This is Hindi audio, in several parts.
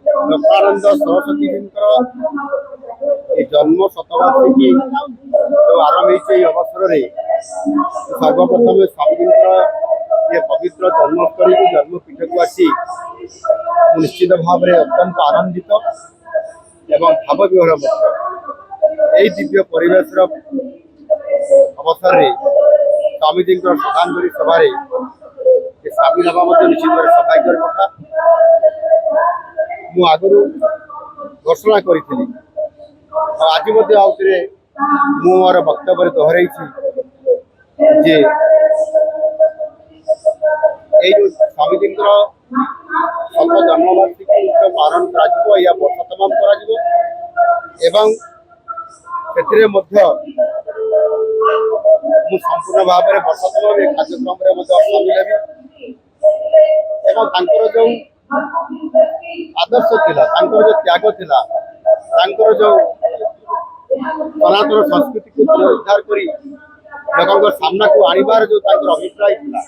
लोकानंद सरस्वती जी जन्म शतवार्षिकी जो आरंभ हो अवसर में सर्वप्रथम स्वामी ये पवित्र जन्मस्थली को जन्मपीठ को आसी निश्चित भाव में अत्यंत आनंदित एवं भाव विहर यही दिव्य परिवेश अवसर में स्वामीजी श्रद्धांजलि सभा सामिल हवा निश्चित भाव सौभाग्यर कथा मु आगु घोषणा करी आज आउे मोर वक्तव्य दोहराई जे स्वामीजी शत जन्मवार्षिकी पालन कर वर्ष तमाम कर संपूर्ण भाव में वर्ष तमाम कार्यक्रम सामिल हेबी जो आदर्श थिला जो त्याग थिला जो सनातन संस्कृति को पुनरुद्धार करी लोकों सामना को आनिबार जो अभिप्राय थिला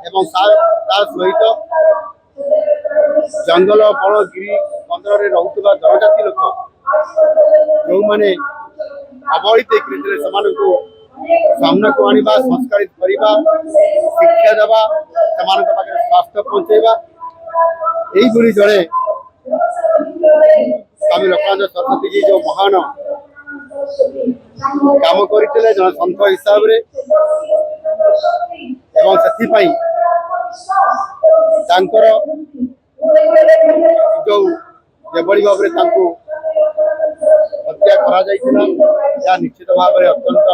एवं सहित जंगल बण गिरी बंदर रोकुवा जनजाति लोक जो मैंने अवहेलित से सामना को आनिबा संस्कारित करवा शिक्षा देवा स्वास्थ्य पहुंचेबा यही जड़े स्वामी लोकानंद सरस्वती जी जो महान काम करते जन सन्थ हिसाब से जो भाव में हत्या करा निश्चित भाव में अत्यंत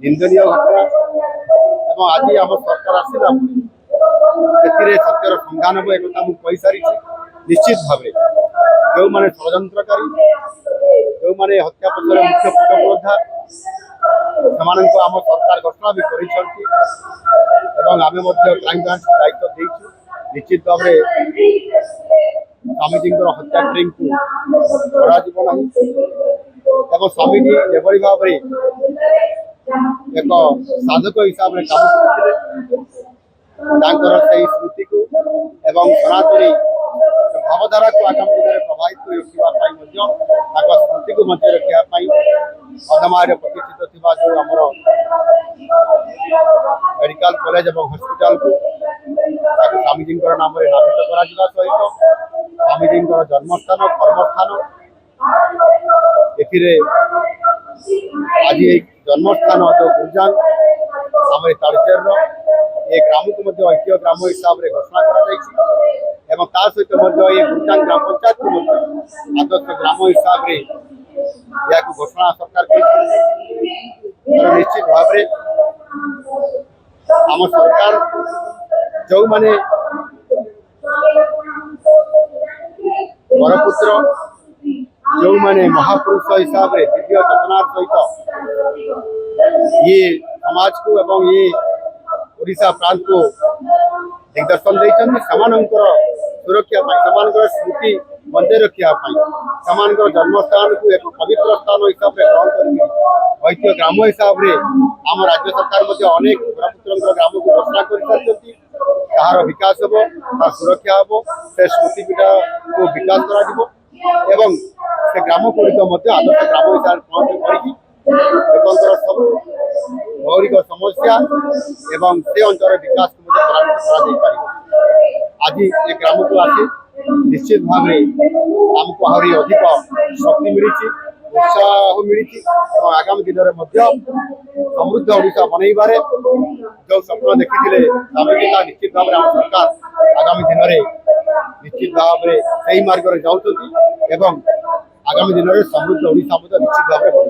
निंदनीय घटना एवं आज आम सरकार आसला सत्यर संधान हम एक कही सारी निश्चित भाव जो मैंने षड्यंत्रकारी जो मैंने हत्या पक्षर मुख्य पटयोद्धा से आम सरकार घोषणा भी कर क्राइम ब्रांच दायित्व देचु निश्चित भाव में स्वामीजी हत्या ट्रेन को छड़ा स्वामीजी एभली भाव में एक साधक हिसाब से काम करते स्मृति को एवं सनातनी भावधारा को आगामी दिन में प्रभावित कर रखा स्मृति को बचाई रखापी अधमार प्रतिष्ठित थी जो आमर मेडिकल कॉलेज और हॉस्पिटल को स्वामीजी नाम नामित कर सहित स्वामीजी जन्मस्थान कर्मस्थान आज जन्मस्थान जो गुरजांग आम तालचेर ये ग्राम को ऐतिह्य ग्राम हिसाब से घोषणा कर सहित ये गुरजांग ग्राम पंचायत को आदर्श ग्राम हिसाब से या घोषणा सरकार निश्चित भाव में आम सरकार जो माने बरपुत्र जो माने महापुरुष हिसाब से दिव्य चेतनार सहित ये समाज को एवं ये ओडिशा प्रांत को दिग्दर्शन देते सुरक्षा स्मृति बंदे रखापी जन्मस्थान को एक पवित्र स्थान हिसाब से ग्रहण कर ऐतिह्य ग्राम हिसाब से आम राज्य सरकार अनेक बरपुत्र ग्राम को घोषणा कर विकास हम सुरक्षा हम से स्मृतिपीठ को विकास कर ग्राम गुड़िक आदर्श ग्राम हिसाब से सब मौलिक समस्या एवं से अंचल विकास को आज ये ग्राम को आसी निश्चित भाव में आमको आहरी अधिक शक्ति मिली उत्साह मिली आगामी दिन में समृद्ध ओडिशा बनइबारे जो स्वप्न देखी स्वामीजी निश्चित भाव में आम सरकार आगामी दिन में निश्चित भाव में सही मार्ग जाऊँगी आगामी दिन में समृद्ध ओडिशा निश्चित भाव में बढ़